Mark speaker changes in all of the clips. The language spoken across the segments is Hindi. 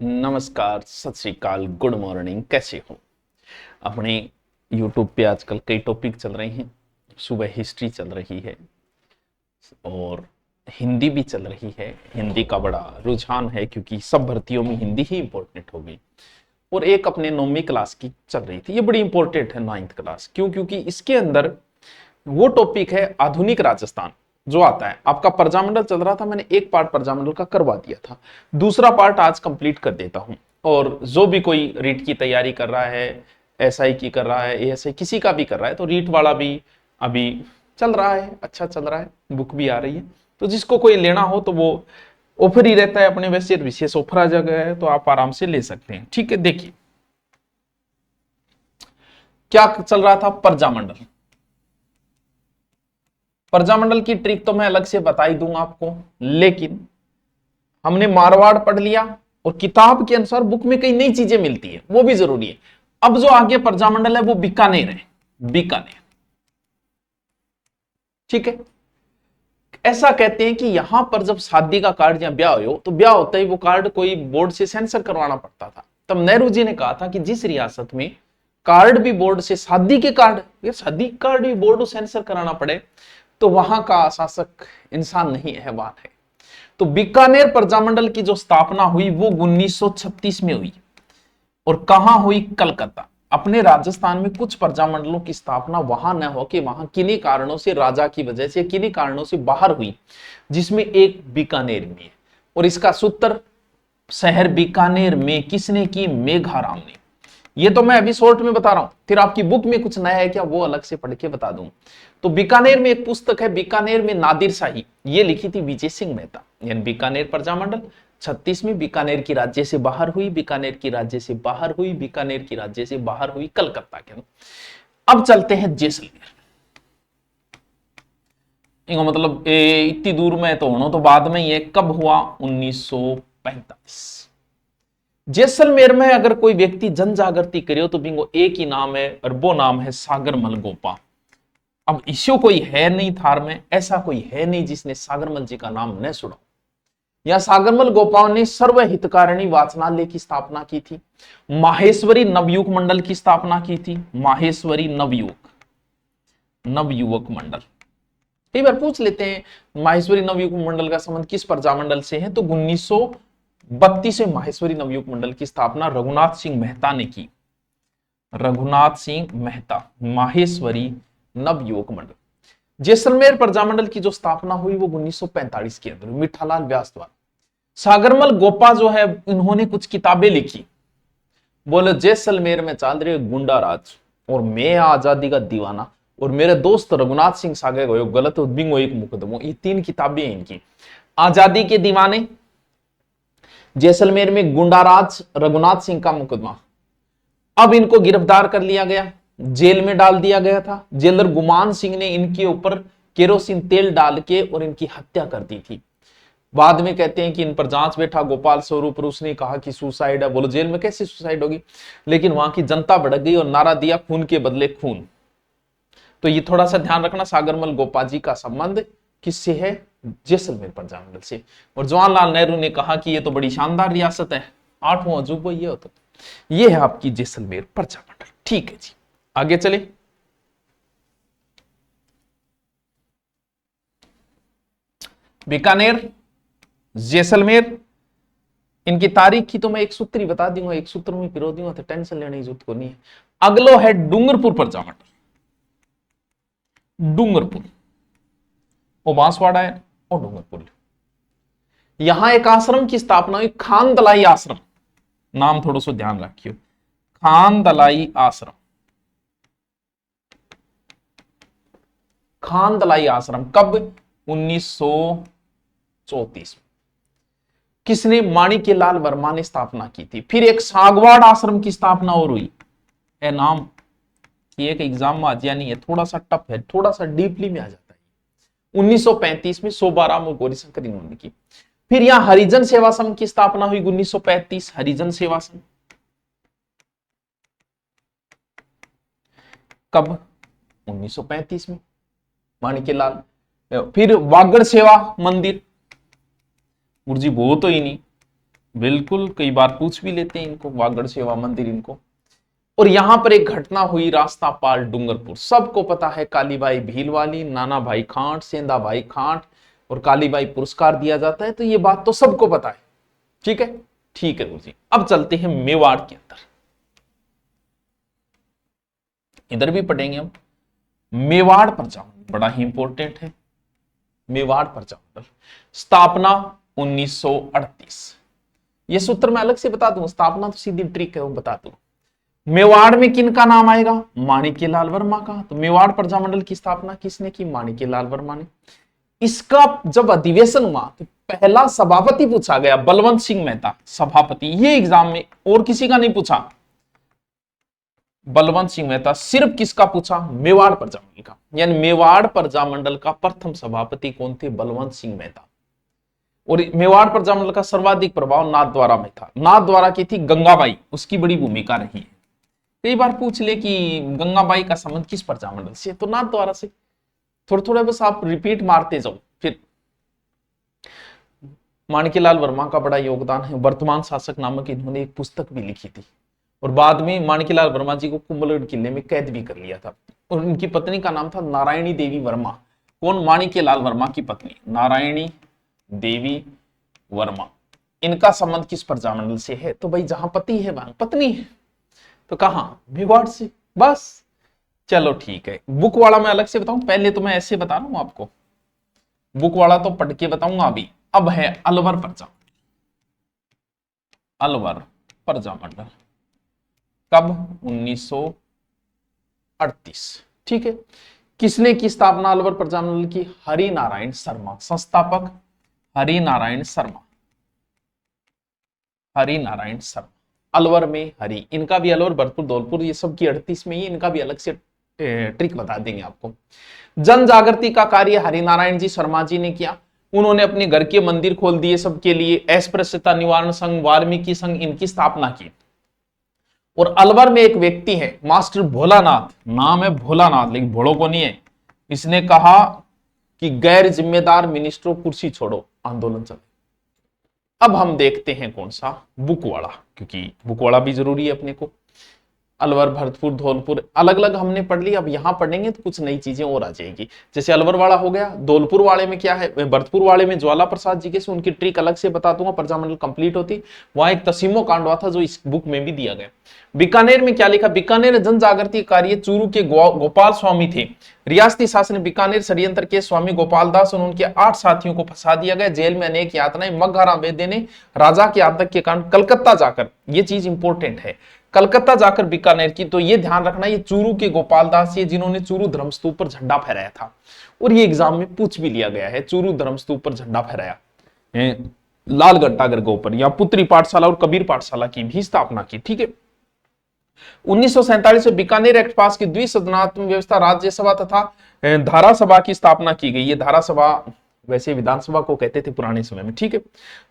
Speaker 1: नमस्कार, सत श्री अकाल, गुड मॉर्निंग। कैसे हो? अपने यूट्यूब पे आजकल कई टॉपिक चल रहे हैं। सुबह हिस्ट्री चल रही है और हिंदी भी चल रही है। हिंदी का बड़ा रुझान है क्योंकि सब भर्तियों में हिंदी ही इंपॉर्टेंट होगी। और एक अपने 9वीं क्लास की चल रही थी, ये बड़ी इंपॉर्टेंट है 9th क्लास। क्यों? क्योंकि इसके अंदर वो टॉपिक है आधुनिक राजस्थान जो आता है। आपका प्रजामंडल चल रहा था, मैंने एक पार्ट प्रजामंडल का करवा दिया था, दूसरा पार्ट आज कंप्लीट कर देता हूं। और जो भी कोई रीट की तैयारी कर रहा है, एसआई की कर रहा है, एएसआई किसी का भी कर रहा है, तो रीट वाला भी अभी चल रहा है, अच्छा चल रहा है, बुक भी आ रही है। तो जिसको कोई लेना हो तो वो ऑफर ही रहता है अपने, वैसे विशेष ऑफर आ जगह है तो आप आराम से ले सकते हैं। ठीक है, देखिए क्या चल रहा था। प्रजामंडल, प्रजामंडल की ट्रिक तो मैं अलग से बता ही दूंगा आपको, लेकिन हमने मारवाड़ पढ़ लिया और किताब के अनुसार बुक में कई नई चीजें मिलती है, वो भी जरूरी है। अब जो आगे प्रजामंडल है वो बीकानेर है, बीकानेर। ठीक है, ऐसा कहते हैं कि यहां पर जब शादी का कार्ड या ब्याह हो तो ब्याह होता ही वो कार्ड कोई बोर्ड से सेंसर करवाना पड़ता था। तब नेहरू जी ने कहा था कि जिस रियासत में कार्ड भी बोर्ड से, शादी के कार्ड, ये शादी कार्ड भी बोर्ड सेंसर कराना पड़े, तो वहां का शासक इंसान नहीं, हैवान है। तो बीकानेर प्रजामंडल की जो स्थापना हुई वो 1936 में हुई। और कहां हुई? कलकत्ता। अपने राजस्थान में कुछ प्रजामंडलों की स्थापना वहां न हो कि वहां किन्हीं कारणों से, राजा की वजह से, किन्हीं कारणों से बाहर हुई, जिसमें एक बीकानेर में है। और इसका सूत्र शहर बीकानेर में किसने की? मेघाराम ने। ये तो मैं अभी शॉर्ट में बता रहा हूं, फिर आपकी बुक में कुछ नया है क्या वो अलग से पढ़ के बता दूं। तो बीकानेर में एक पुस्तक है, बीकानेर में नादिर शाही, ये लिखी थी विजय सिंह मेहता। यानी बीकानेर प्रजामंडल 36 में बीकानेर की राज्य से बाहर हुई, बीकानेर की राज्य से बाहर हुई, बीकानेर की राज्य से बाहर हुई, कलकत्ता के अंदर। अब चलते हैं जैसलमेर। इनको मतलब इतनी दूर में तो होना तो बाद में, ये कब हुआ? 1945। जैसलमेर में अगर कोई व्यक्ति जन जागृति करे तो बिंगो एक ही नाम है और वो नाम है सागरमल गोपा। अब इश्यू कोई है नहीं थार में, ऐसा कोई है नहीं जिसने सागरमल जी का नाम न सुना। या सागरमल गोपाल ने सर्व हितकारिणी वाचनालय की स्थापना की थी, माहेश्वरी नवयुवक मंडल की स्थापना की थी, माहेश्वरी नवयुवक मंडल। कई बार पूछ लेते हैं माहेश्वरी नवयुवक मंडल का संबंध किस प्रजामंडल से है, तो 1932 में माहेश्वरी नवयुवक मंडल की स्थापना रघुनाथ सिंह मेहता ने की। रघुनाथ सिंह मेहता, माहेश्वरी नवयुवक मंडल। जैसलमेर प्रजामंडल की जो स्थापना हुई वो 1945 के अंदर मिठालाल व्यास द्वारा। सागरमल गोपा जो है, इन्होंने कुछ किताबें लिखी, बोले जैसलमेर में चल रहे गुंडा राज और मैं आजादी का दीवाना और मेरे दोस्त रघुनाथ सिंह सागे गयो गलत बिंगो एक मुकदमो। ये 3 किताबें हैं इनकी। आजादी के दीवाने, जैसलमेर में गुंडाराज, रघुनाथ सिंह का मुकदमा। अब इनको गिरफ्तार कर लिया गया, जेल में डाल दिया गया था। जेलर गुमान सिंह ने इनके ऊपर केरोसिन तेल डाल के और इनकी हत्या कर दी थी। बाद में कहते हैं कि इन पर जांच बैठा गोपाल स्वरूप, उसने कहा कि सुसाइड है। बोलो जेल में कैसे सुसाइड होगी? लेकिन वहां की जनता भड़क गई और नारा दिया खून के बदले खून। तो ये थोड़ा सा ध्यान रखना, सागरमल गोपा जी का संबंध किससे है? जैसलमेर प्रजामंडल से। और जवाहरलाल नेहरू ने कहा कि ये तो बड़ी शानदार रियासत है, 8वां अजूबा ये होता। ये है आपकी जैसलमेर प्रजामंडल। ठीक है जी, आगे चले। बीकानेर, जैसलमेर, इनकी तारीख की तो मैं एक सूत्र ही बता दूंगा, एक सूत्र में पिरो दूंगा, तो टेंशन लेने की जरूरत को नहीं है। अगलो है डूंगरपुर प्रजामंडल। डूंगरपुर, वो बांसवाड़ा है और डूंगरपुर। यहां एक आश्रम की स्थापना हुई, खान दलाई आश्रम। नाम थोड़ा सा ध्यान रखियो, खान दलाई आश्रम। खान दलाई आश्रम कब? 1934। किसने? माणिक्यलाल वर्मा ने स्थापना की थी। फिर एक सागवाड़ आश्रम की स्थापना और हुई है। नाम कि एक एग्जाम में आ जाया नहीं है, थोड़ा सा टफ है, थोड़ा सा डीपली में आ जाता है। 1935 में 112 में गौरीशंकर इन्होंने की। फिर यहां हरिजन सेवा संघ की स्थापना हुई 1935, हरिजन सेवा संघ। कब? 1935 में, माणिक्यलाल। फिर वागड़ सेवा मंदिर, मुर्जी वो तो ही नहीं, बिल्कुल, कई बार पूछ भी लेते हैं इनको, वागड़ सेवा मंदिर इनको। और यहां पर एक घटना हुई रास्ता पाल डूंगरपुर, सबको पता है, कालीबाई भीलवाली, नाना भाई खांट, सेंधा भाई खांट और कालीबाई पुरस्कार दिया जाता है, तो ये बात तो सबको पता है। ठीक है, ठीक है गुरुजी। अब चलते हैं मेवाड़ के अंदर, इधर भी पढ़ेंगे हम। मेवाड़ प्रजामंडल बड़ा ही इंपॉर्टेंट है। मेवाड़ प्रजामंडल स्थापना 1938। ये सूत्र मैं अलग से बता दूं, स्थापना तो सीधी ट्रिक है, वो बता दूं। मेवाड़ में किन का नाम आएगा? माणिक्यलाल वर्मा का। तो मेवाड़ प्रजामंडल की स्थापना किसने की? माणिक्यलाल वर्मा ने। इसका जब अधिवेशन हुआ तो पहला सभापति पूछा गया, बलवंत सिंह मेहता सभापति। ये एग्जाम में और किसी का नहीं पूछा, बलवंत सिंह मेहता। सिर्फ किसका पूछा? मेवाड़ प्रजामंडल का। यानी मेवाड़ प्रजामंडल का प्रथम सभापति कौन थे? बलवंत सिंह मेहता। और मेवाड़ प्रजामंडल का सर्वाधिक प्रभाव नाथद्वारा में था। नाथद्वारा की थी गंगाबाई, उसकी बड़ी भूमिका रही है। कई बार पूछ ले कि गंगाबाई का संबंध किस प्रजामंडल से, तो नाथद्वारा से। थोड़ा थोड़ा बस आप रिपीट मारते जाओ। फिर माणिक्यलाल वर्मा का बड़ा योगदान है। वर्तमान शासक नामक इन्होंने एक पुस्तक भी लिखी थी, और बाद में माणिक्यलाल वर्मा जी को कुंभलगढ़ किले में कैद भी कर लिया था। और उनकी पत्नी का नाम था नारायणी देवी वर्मा। कौन? माणिक्यलाल वर्मा की पत्नी नारायणी देवी वर्मा। इनका संबंध किस प्रजामंडल से है? तो भाई जहां पति है वहां पत्नी है, तो कहां? मेवाड़ से। बस, चलो ठीक है। बुक वाला मैं अलग से बताऊं, पहले तो मैं ऐसे बता रहा हूं आपको, बुक वाला तो पढ़ के बताऊंगा अभी। अब है अलवर प्रजामंडल। अलवर प्रजामंडल कब? 1938। ठीक है। किसने की स्थापना अलवर प्रजामंडल की? हरि नारायण शर्मा, संस्थापक हरि नारायण शर्मा। हरि नारायण शर्मा, अलवर में हरि। इनका भी अलवर, भरतपुर, धौलपुर, ये सब की 38 में ही। इनका भी अलग से ट्रिक बता देंगे आपको। जन जागृति का कार्य हरिनारायण जी शर्मा जी ने किया। उन्होंने अपने घर के मंदिर खोल दिए सबके लिए। अस्पृश्यता निवारण संघ, वाल्मीकि संघ, इनकी स्थापना की। और अलवर में एक व्यक्ति है मास्टर भोलानाथ, नाम है भोलानाथ, लेकिन भोड़ो को नहीं है। इसने कहा कि गैर जिम्मेदार मिनिस्टरों कुर्सी छोड़ो, आंदोलन चले। अब हम देखते हैं कौन सा? बुकवाड़ा, क्योंकि बुकवाड़ा भी जरूरी है अपने को। अलवर, भरतपुर, धौलपुर अलग अलग हमने पढ़ ली। अब यहां पढ़ेंगे तो कुछ नई चीजें और आ जाएगी। जैसे अलवर वाला हो गया, धौलपुर वाले में क्या है, भरतपुर वाले में ज्वाला प्रसाद जी के से, उनकी ट्रिक अलग से बता दूंगा, प्रजामंडल कंप्लीट होती। वहां एक तसीमो कांड हुआ था जो इस बुक में भी दिया गया। बीकानेर में क्या लिखा? बीकानेर जन जागृति कार्य चूरू के गोपाल स्वामी थे। रियासती शासन बीकानेर षड्यंत्र के स्वामी गोपाल दास और उनके 8 साथियों को फंसा दिया गया। जेल में अनेक यातनाएं। मगहरा बेदे ने राजा के आतंक के कारण कलकत्ता जाकर, ये चीज इंपॉर्टेंट है, कलकत्ता जाकर बीकानेर की। तो ये ध्यान रखना, ये चूरू के गोपाल दास, ये जिन्होंने चूरू धर्मस्तूप पर झंडा फहराया था। और ये एग्जाम में पूछ भी लिया गया है, चूरू धर्मस्तूप पर झंडा फहराया। लालगढ़ टागर पर या पुत्री पाठशाला और कबीर पाठशाला की भी स्थापना की। ठीक है। 1947 में बीकानेर एक्ट पास की। द्विसदनात्मक व्यवस्था, राज्यसभा तथा धारा सभा की स्थापना की गई। ये धारा सभा वैसे विधानसभा को कहते थे पुराने समय में। ठीक है।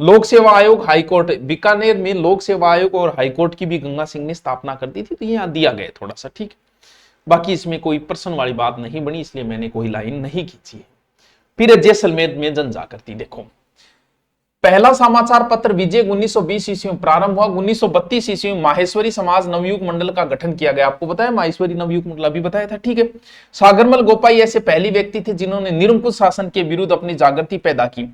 Speaker 1: लोक सेवा आयोग, हाईकोर्ट, बीकानेर में लोक सेवा आयोग और हाईकोर्ट की भी गंगा सिंह ने स्थापना कर दी थी। तो यहाँ दिया गया थोड़ा सा। ठीक है। बाकी इसमें कोई प्रश्न वाली बात नहीं बनी, इसलिए मैंने कोई लाइन नहीं खींची है। फिर जैसलमेर में जन जागृति देखो। पहला समाचार पत्र विजय 1920 ईस्वी में प्रारंभ हुआ। 1932 ईस्वी में माहेश्वरी समाज नवयुग मंडल का गठन किया गया। आपको बताया माहेश्वरी नवयुग मंडल, अभी बताया था। ठीक है। सागरमल गोपाई ऐसे पहली व्यक्ति थे जिन्होंने निरंकुश शासन के विरुद्ध अपनी जागृति पैदा की।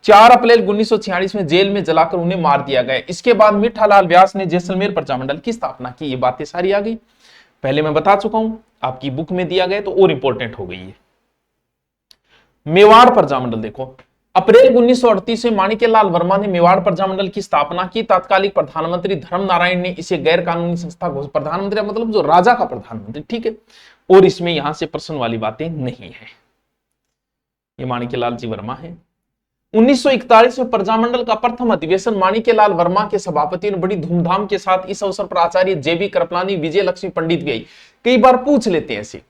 Speaker 1: 4 अप्रैल 1946 में जेल में जलाकर उन्हें मार दिया गया। इसके बाद मिठालाल व्यास ने जैसलमेर प्रजामंडल की स्थापना की। ये बातें सारी आ गई, पहले मैं बता चुका हूं, आपकी बुक में दिया गया तो और इंपॉर्टेंट हो गई है। मेवाड़ प्रजामंडल देखो। अप्रैल 1938 में माणिक्यलाल वर्मा ने मेवाड़ प्रजामंडल की स्थापना की। तात्कालिक प्रधानमंत्री धर्म नारायण ने इसे गैर कानूनी संस्था घोषित। प्रधानमंत्री मतलब जो राजा का प्रधानमंत्री। ठीक है। और इसमें यहां से प्रश्न वाली बातें नहीं है। ये माणिक्यलाल जी वर्मा है। 1941 में प्रजामंडल का प्रथम अधिवेशन माणिक्यलाल वर्मा के सभापति ने बड़ी धूमधाम के साथ। इस अवसर पर आचार्य जेबी कृपलानी, विजय लक्ष्मी पंडित भी आई। कई बार पूछ लेते हैं ऐसे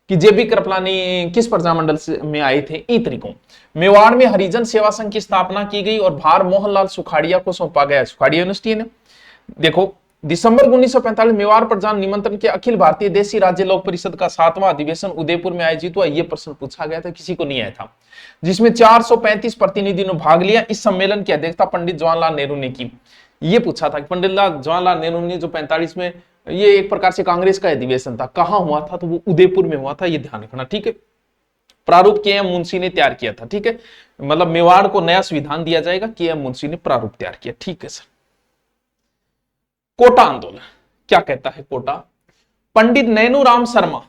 Speaker 1: कि जेबी कृपलानी किस प्रजामंडल में आए थे। ई तरीकों। मेवाड़ में हरिजन सेवा संघ की स्थापना की गई और भार मोहनलाल सुखाड़िया को सौंपा गया। सुखाड़िया यूनिवर्सिटी ने देखो। दिसंबर 1945 मेवाड़ प्रजान निमंत्रण के अखिल भारतीय देशी राज्य लोक परिषद का 7वां अधिवेशन उदयपुर में आयोजित हुआ। यह प्रश्न पूछा गया था, किसी को नहीं आया था, जिसमें 435 प्रतिनिधियों ने भाग लिया। इस सम्मेलन की अध्यक्षता पंडित जवाहरलाल नेहरू ने की। ये पूछा था कि पंडित जवाहरलाल नेहरू ने जो 45 में, ये एक प्रकार से कांग्रेस का अधिवेशन था, कहां हुआ था, तो वो उदयपुर में हुआ था, ये ध्यान रखना, ठीक है। प्रारूप के एम मुंशी ने तैयार किया था, ठीक है, मतलब मेवाड़ को नया संविधान दिया जाएगा, के एम मुंशी ने प्रारूप तैयार किया, ठीक है सर। कोटा आंदोलन क्या कहता है कोटा? पंडित नैनूराम शर्मा,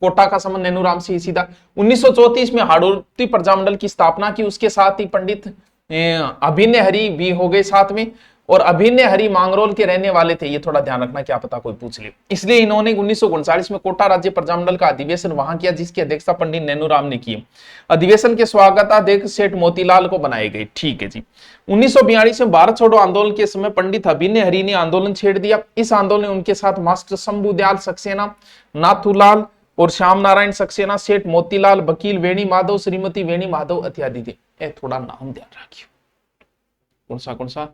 Speaker 1: कोटा का संबंध नैनूराम से ही सीधा। 1934 में हाड़ौती प्रजामंडल की स्थापना की, उसके साथ ही पंडित अभिनय हरि भी हो गए साथ में, और अभिनय हरि मांगरोल के रहने वाले थे, ये थोड़ा ध्यान रखना, क्या पता कोई पूछ ले। इसलिए इन्होंने 1939 में कोटा राज्य प्रजामंडल का अधिवेशन वहां किया, जिसकी अध्यक्षता पंडित नैनूराम ने की। अधिवेशन के स्वागताध्यक्ष सेठ मोतीलाल को बनाए गए, ठीक है जी। 1942 में भारत छोड़ो आंदोलन के समय पंडित अभिनय हरि ने आंदोलन छेड़ दिया। इस आंदोलन में उनके साथ मास्टर शंभुदयाल सक्सेना, नाथूलाल और श्याम नारायण सक्सेना, सेठ मोतीलाल, वकील वेणी माधव, श्रीमती वेणी माधव इत्यादि थे। थोड़ा नाम ध्यान रखिए, कौन सा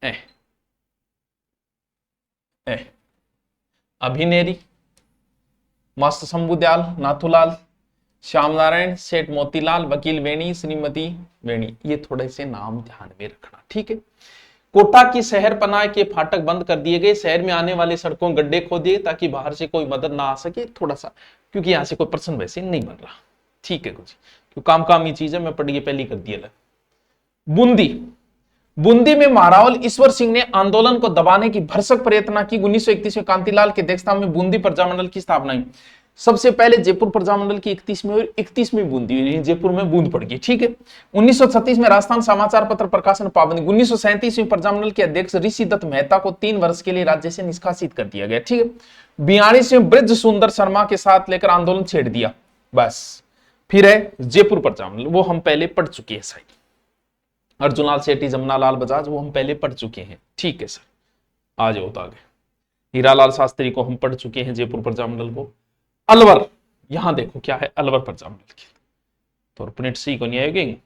Speaker 1: ए अभिनेरी, मास्टर शंभुदयाल, नाथूलाल, श्याम नारायण, सेठ मोतीलाल, वकील वेणी, श्रीमती वेणी, ये थोड़े से नाम ध्यान में रखना, ठीक है। कोटा की शहर पनाह के फाटक बंद कर दिए गए, शहर में आने वाले सड़कों गड्ढे खोदिए ताकि बाहर से कोई मदद ना आ सके, थोड़ा सा, क्योंकि यहां से कोई प्रश्न वैसे नहीं बन रहा, ठीक है कुछ, क्यों काम ही चीज है, मैं पढ़िए पहले कर दिया। बूंदी में महारावल ईश्वर सिंह ने आंदोलन को दबाने की भरसक प्रयत्न की। 1931 में कांतिलाल के अध्यक्षता में बूंदी प्रजामंडल की स्थापना हुई। सबसे पहले जयपुर प्रजामंडल की 31 में और 31 में बूंदी हुई, जयपुर में बूंद पड़ गई, ठीक है। 1936 में राजस्थान समाचार पत्र प्रकाशन पाबंदी। 1937 में प्रजामंडल के अध्यक्ष ऋषि दत्त मेहता को 3 वर्ष के लिए राज्य से निष्कासित कर दिया गया, ठीक है। 42 में ब्रज सुंदर शर्मा के साथ लेकर आंदोलन छेड़ दिया, बस। फिर है जयपुर प्रजामंडल, वो हम पहले पढ़ चुके हैं साइड। अर्जुनलाल सेठी, जमुनालाल बजाज, वो हम पहले पढ़ चुके हैं, ठीक है सर। आ जाओ तो आगे। हीरालाल शास्त्री को हम पढ़ चुके हैं, जयपुर प्रजामंडल को। अलवर, यहां देखो क्या है अलवर प्रजामंडल की, तो प्रिंट सी को नहीं आएगी।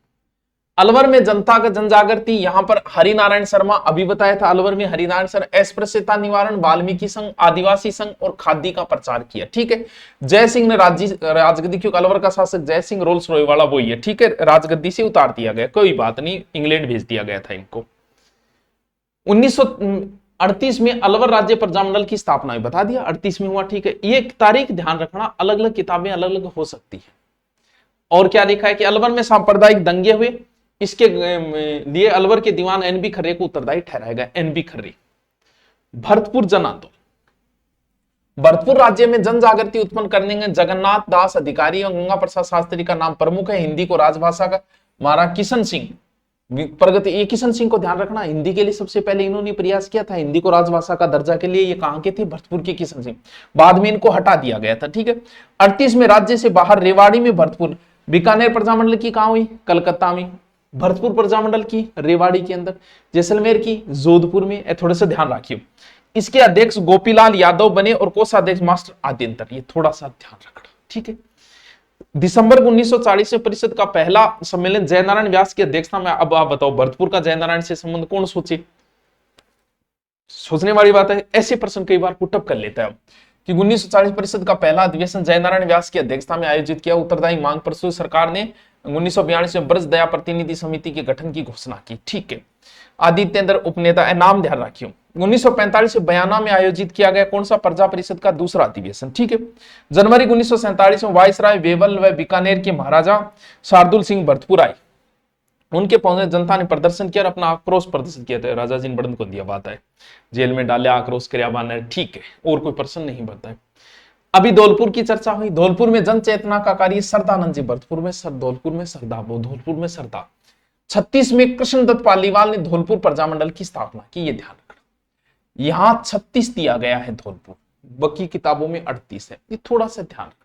Speaker 1: अलवर में जनता का जनजागृति, यहां पर हरिनारायण शर्मा, अभी बताया था अलवर में हरिनारायण सर, अस्पृश्यता निवारण, वाल्मीकि संघ, आदिवासी संघ और खादी का प्रचार किया, ठीक है। जय सिंह ने राजगद्दी, क्योंकि अलवर का शासक जय सिंह रोल्स रॉय वाला वही है, ठीक है, राजगद्दी से उतार दिया गया, कोई बात नहीं, इंग्लैंड भेज दिया गया था इनको। 1938 में अलवर राज्य प्रजामंडल की स्थापना हुई, बता दिया 38 में हुआ, ठीक है। ये तारीख ध्यान रखना, अलग अलग किताबें अलग अलग हो सकती है। और क्या लिखा है कि अलवर में सांप्रदायिक दंगे हुए, इसके लिए अलवर के दीवान एनबी खर्रे को उत्तरदायी ठहराया गया, एनबी खर्रे। भरतपुर जन आंदोलन, भरतपुर राज्य में जन जागृति उत्पन्न करने में जगन्नाथ दास अधिकारी और गंगा प्रसाद शास्त्री का नाम प्रमुख है। हिंदी को राजभाषा का महाराज किशन सिंह प्रगति, ये किशन सिंह को ध्यान रखना, हिंदी के लिए सबसे पहले इन्होंने प्रयास किया था, हिंदी को राजभाषा का दर्जा के लिए। ये कहां के थे? भरतपुर के किशन सिंह। बाद में इनको हटा दिया गया था, ठीक है। 38 में राज्य से बाहर रेवाड़ी में भरतपुर। बीकानेर प्रजामंडल की कहां हुई? कलकत्ता में। भरतपुर प्रजामंडल की रेवाड़ी के अंदर। जैसलमेर की जोधपुर में। थोड़ा सा ध्यान रखिए। इसके अध्यक्ष गोपीलाल यादव बने और कोषाध्यक्ष मास्टर आद्यंतर, ये थोड़ा सा ध्यान रखना, ठीक है। दिसंबर 1940 में परिषद का पहला सम्मेलन जयनारायण व्यास की अध्यक्षता में। अब आप बताओ भरतपुर का जयनारायण से संबंध कौन सोचे? सोचने वाली बात है, ऐसे प्रश्न कई बार पुटअप कर लेता है कि 1940 परिषद का पहला अधिवेशन जयनारायण व्यास की अध्यक्षता में आयोजित किया। उत्तरदायी मांग पर सरकार ने 1942 में ब्रज दया प्रतिनिधि समिति के गठन की घोषणा की, ठीक है। आदित्येंद्र उपनेता, नाम ध्यान रखियो। 1945 में बयाना में आयोजित किया गया कौन सा? प्रजा परिषद का दूसरा अधिवेशन, ठीक है। जनवरी 1947 में वायसराय वेवल व बीकानेर के महाराजा शार्दुल सिंह भरतपुर आए। उनके पहुंचने जनता ने प्रदर्शन किया और अपना आक्रोश प्रदर्शित किया था। राजा जी ने बड़न को दिया बात है, जेल में डाले, आक्रोश किया बाने, ठीक है। और कोई प्रश्न नहीं बनता है। अभी धौलपुर की चर्चा हुई। धौलपुर में जन चेतना का कार्य सरदानंद जी, भरतपुर में सर, धौलपुर में सरदा, धौलपुर में सरदा। 36 में कृष्णदत्त पालीवाल ने धौलपुर प्रजामंडल की स्थापना की, ये ध्यान रखना। यहां 36 दिया गया है धौलपुर, बाकी किताबों में 38 है, ये थोड़ा सा ध्यान रखना।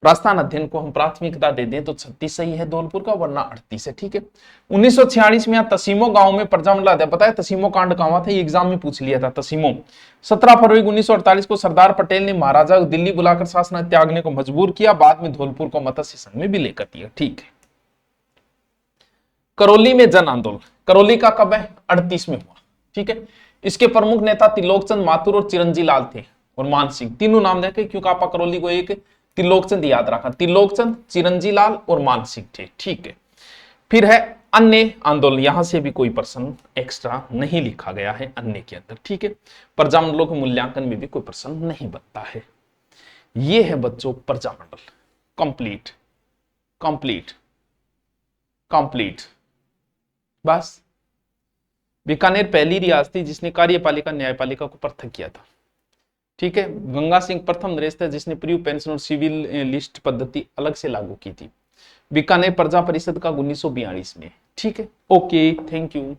Speaker 1: राजस्थान अध्ययन को हम प्राथमिकता दे दें तो 36 सही है धौलपुर का, वरना 38 है, ठीक है। 1946 में यहाँ तसीमो गांव में प्रजामंडल, पता है तसीमो कांड कहां था? ये एग्जाम में पूछ लिया था, तसीमो। 17 फरवरी 1948 को सरदार पटेल ने महाराजा को दिल्ली बुलाकर शासन त्यागने को मजबूर किया। बाद में धौलपुर को मत्स्य संघ में भी लेकर दिया, ठीक है। करौली में जन आंदोलन, करौली का कब है? 38 में हुआ, ठीक है। इसके प्रमुख नेता त्रिलोकचंद माथुर और चिरंजी लाल थे और मान सिंह, तीनों नाम देखे क्योंकि आप करौली को एक त्रिलोकचंद याद रखा, त्रिलोकचंद, चिरंजी लाल और मान सिंह थे, ठीक है। फिर है अन्य आंदोलन, यहां से भी कोई प्रश्न एक्स्ट्रा नहीं लिखा गया है अन्य के अंदर, ठीक है। प्रजामंडलों के मूल्यांकन में भी कोई प्रश्न नहीं बनता है। ये है बच्चों प्रजामंडल, कंप्लीट कंप्लीट कंप्लीट। बस बीकानेर पहली रियासत थी जिसने कार्यपालिका न्यायपालिका को पृथक किया था, ठीक है। गंगा सिंह प्रथम नरेश था जिसने प्री पेंशन और सिविल लिस्ट पद्धति अलग से लागू की थी। बीकानेर प्रजा परिषद का 1942 में, ठीक है। Okay, thank you.